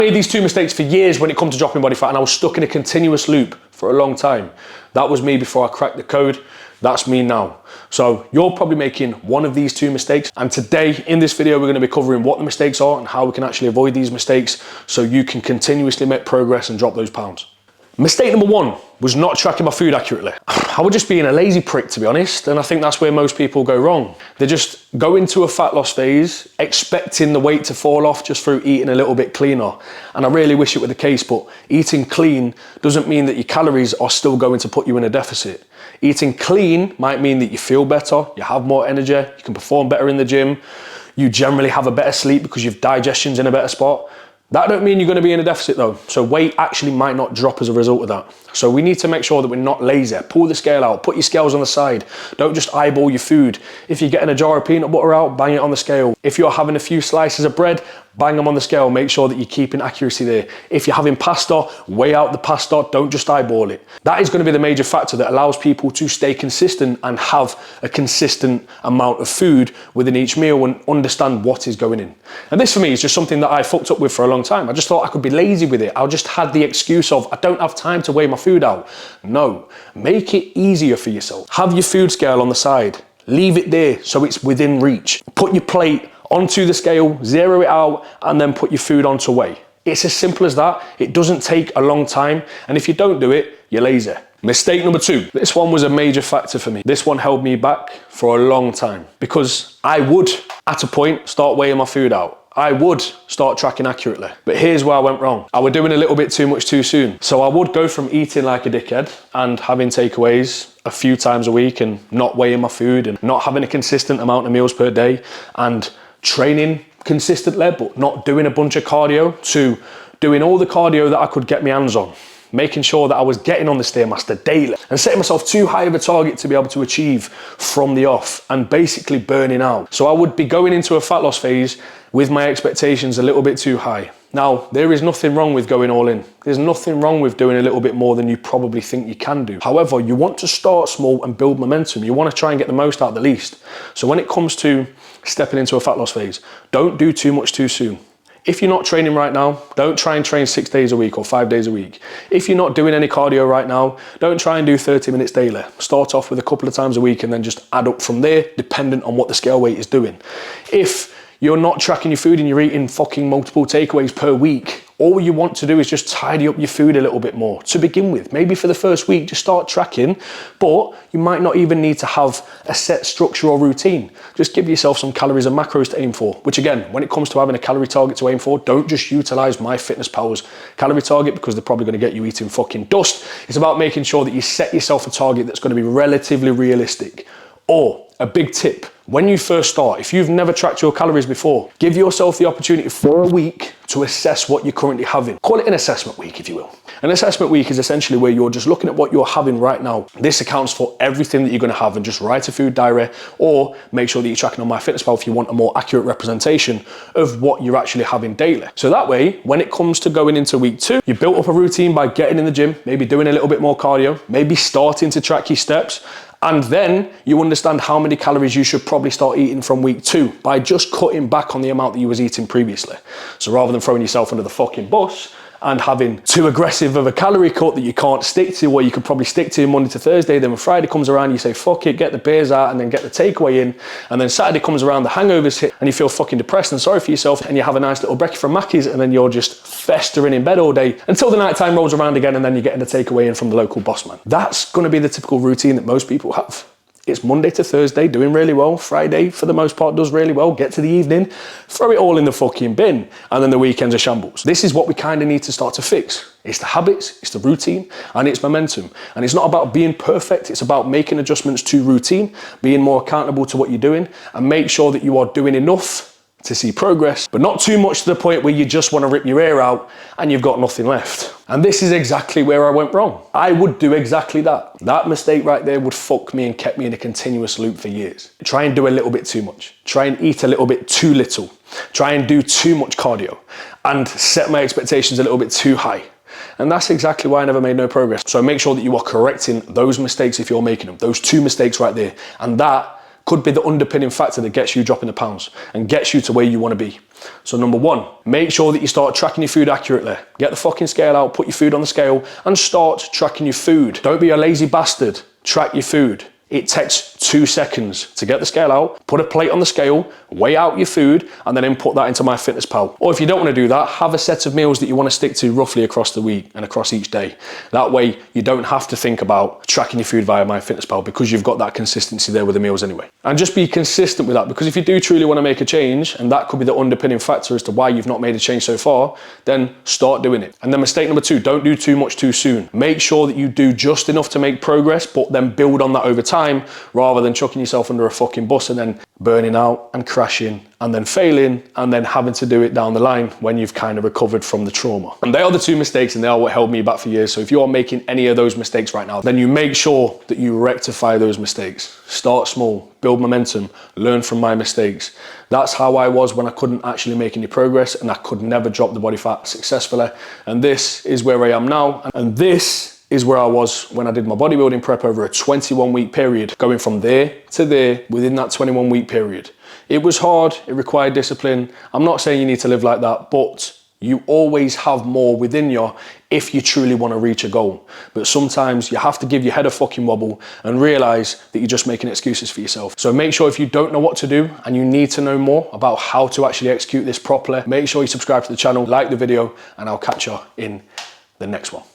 I made these two mistakes for years when it comes to dropping body fat, and I was stuck in a continuous loop for a long time. That was me before I cracked the code. That's me now. So you're probably making one of these two mistakes. And today in this video, we're going to be covering what the mistakes are and how we can actually avoid these mistakes so you can continuously make progress and drop those pounds. Mistake number one was not tracking my food accurately. I was just being a lazy prick, to be honest, and I think that's where most people go wrong. They just go into a fat loss phase expecting the weight to fall off just through eating a little bit cleaner. And I really wish it were the case, but eating clean doesn't mean that your calories are still going to put you in a deficit. Eating clean might mean that you feel better, you have more energy, you can perform better in the gym, you generally have a better sleep because your digestion's in a better spot. That don't mean you're going to be in a deficit though. So weight actually might not drop as a result of that. So we need to make sure that we're not lazy. Pull the scale out, put your scales on the side. Don't just eyeball your food. If you're getting a jar of peanut butter out, bang it on the scale. If you're having a few slices of bread, bang them on the scale. Make sure that you're keeping accuracy there. If you're having pasta, weigh out the pasta. Don't just eyeball it. That is going to be the major factor that allows people to stay consistent and have a consistent amount of food within each meal and understand what is going in. And this for me is just something that I fucked up with for a long time. I just thought I could be lazy with it. I just had the excuse of, I don't have time to weigh my food out. No, make it easier for yourself. Have your food scale on the side. Leave it there so it's within reach. Put your plate onto the scale, zero it out, and then put your food onto weigh. It's as simple as that. It doesn't take a long time. And if you don't do it, you're lazy. Mistake number two. This one was a major factor for me. This one held me back for a long time because I would, at a point, start weighing my food out. I would start tracking accurately. But here's where I went wrong. I was doing a little bit too much too soon. So I would go from eating like a dickhead and having takeaways a few times a week and not weighing my food and not having a consistent amount of meals per day and training consistently but not doing a bunch of cardio, to doing all the cardio that I could get my hands on, making sure that I was getting on the Stairmaster daily and setting myself too high of a target to be able to achieve from the off and basically burning out. So I would be going into a fat loss phase with my expectations a little bit too high. Now, there is nothing wrong with going all in. There's nothing wrong with doing a little bit more than you probably think you can do. However, you want to start small and build momentum. You want to try and get the most out of the least. So when it comes to stepping into a fat loss phase, don't do too much too soon. If you're not training right now, don't try and train 6 days a week or 5 days a week. If you're not doing any cardio right now, don't try and do 30 minutes daily. Start off with a couple of times a week and then just add up from there, dependent on what the scale weight is doing. If you're not tracking your food and you're eating fucking multiple takeaways per week, all you want to do is just tidy up your food a little bit more to begin with. Maybe for the first week, just start tracking, but you might not even need to have a set structure or routine. Just give yourself some calories and macros to aim for, which again, when it comes to having a calorie target to aim for, don't just utilize MyFitnessPal's calorie target because they're probably gonna get you eating fucking dust. It's about making sure that you set yourself a target that's gonna be relatively realistic. Or a big tip, when you first start, if you've never tracked your calories before, give yourself the opportunity for a week to assess what you're currently having. Call it an assessment week, if you will. An assessment week is essentially where you're just looking at what you're having right now. This accounts for everything that you're gonna have, and just write a food diary or make sure that you're tracking on MyFitnessPal if you want a more accurate representation of what you're actually having daily. So that way, when it comes to going into week 2, you built up a routine by getting in the gym, maybe doing a little bit more cardio, maybe starting to track your steps, and then you understand how many calories you should probably start eating from week 2 by just cutting back on the amount that you was eating previously. So rather than throwing yourself under the fucking bus and having too aggressive of a calorie cut that you can't stick to, or you could probably stick to Monday to Thursday, then when Friday comes around, you say, fuck it, get the beers out and then get the takeaway in. And then Saturday comes around, the hangovers hit and you feel fucking depressed and sorry for yourself, and you have a nice little brekkie from Mackey's, and then you're just festering in bed all day until the night time rolls around again, and then you're getting the takeaway in from the local boss man. That's gonna be the typical routine that most people have. It's Monday to Thursday, doing really well. Friday, for the most part, does really well. Get to the evening, throw it all in the fucking bin, and then the weekends are shambles. This is what we kind of need to start to fix. It's the habits, it's the routine, and it's momentum. And it's not about being perfect, it's about making adjustments to routine, being more accountable to what you're doing, and make sure that you are doing enough to see progress, but not too much to the point where you just want to rip your hair out and you've got nothing left. And this is exactly where I went wrong. I would do exactly that. That mistake right there would fuck me and kept me in a continuous loop for years. Try and do a little bit too much. Try and eat a little bit too little. Try and do too much cardio and set my expectations a little bit too high. And that's exactly why I never made no progress. So make sure that you are correcting those mistakes if you're making them. Those two mistakes right there. And that could be the underpinning factor that gets you dropping the pounds and gets you to where you want to be. So number one, make sure that you start tracking your food accurately. Get the fucking scale out, put your food on the scale and start tracking your food. Don't be a lazy bastard. Track your food. It takes 2 seconds to get the scale out, put a plate on the scale, weigh out your food, and then input that into MyFitnessPal. Or if you don't want to do that, have a set of meals that you want to stick to roughly across the week and across each day. That way, you don't have to think about tracking your food via MyFitnessPal because you've got that consistency there with the meals anyway. And just be consistent with that, because if you do truly want to make a change, and that could be the underpinning factor as to why you've not made a change so far, then start doing it. And then mistake number 2, don't do too much too soon. Make sure that you do just enough to make progress, but then build on that over time, rather than chucking yourself under a fucking bus and then burning out and crashing and then failing and then having to do it down the line when you've kind of recovered from the trauma. And they are the 2 mistakes, and they are what held me back for years. So if you are making any of those mistakes right now, then you make sure that you rectify those mistakes. Start small, build momentum, learn from my mistakes. That's how I was when I couldn't actually make any progress and I could never drop the body fat successfully. And this is where I am now. And this is where I was when I did my bodybuilding prep over a 21-week period, going from there to there within that 21-week period. It was hard, it required discipline. I'm not saying you need to live like that, but you always have more within you if you truly want to reach a goal. But sometimes you have to give your head a fucking wobble and realize that you're just making excuses for yourself. So make sure if you don't know what to do and you need to know more about how to actually execute this properly, make sure you subscribe to the channel, like the video, and I'll catch you in the next one.